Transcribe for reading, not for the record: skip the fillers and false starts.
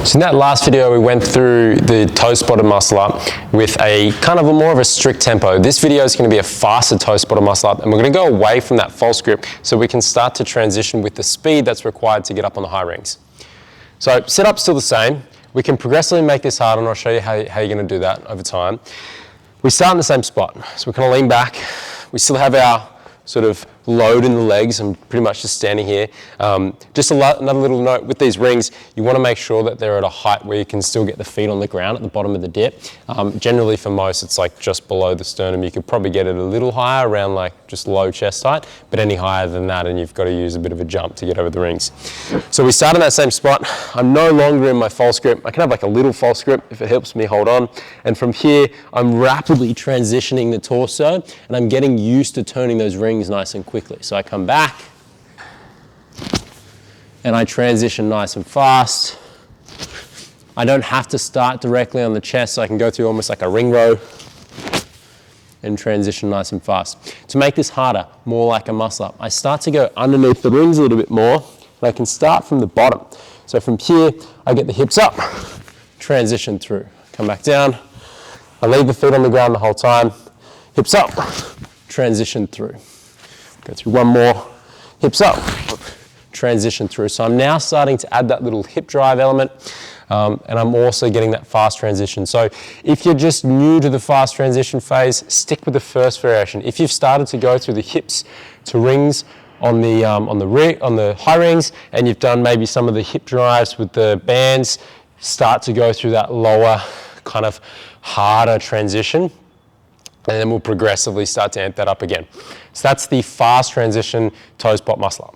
So in that last video, we went through the toe spotter muscle up with a kind of more of a strict tempo. This video is going to be a faster toe spotter muscle up, and we're going to go away from that false grip so we can start to transition with the speed that's required to get up on the high rings. So setup's still the same. We can progressively make this harder, and I'll show you how you're going to do that over time. We start in the same spot. So we're going to lean back. We still have our sort of load in the legs. I'm pretty much just standing here. Just another little note with these rings, you want to make sure that they're at a height where you can still get the feet on the ground at the bottom of the dip. Generally for most, it's like just below the sternum. You could probably get it a little higher, around like just low chest height, but any higher than that and you've got to use a bit of a jump to get over the rings. So we start in that same spot. I'm no longer in my false grip. I can have like a little false grip if it helps me hold on. And from here, I'm rapidly transitioning the torso and I'm getting used to turning those rings nice and quickly. So I come back and I transition nice and fast. I don't have to start directly on the chest, so I can go through almost like a ring row and transition nice and fast. To make this harder, more like a muscle up, I start to go underneath the rings a little bit more, and I can start from the bottom. So from here, I get the hips up, transition through, come back down. I leave the feet on the ground the whole time, hips up, transition through. Go through one more, hips up, transition through. So I'm now starting to add that little hip drive element, and I'm also getting that fast transition. So if you're just new to the fast transition phase, stick with the first variation. If you've started to go through the hips to rings on the high rings, and you've done maybe some of the hip drives with the bands, start to go through that lower kind of harder transition. And then we'll progressively start to amp that up again. So that's the fast transition toe spot muscle up.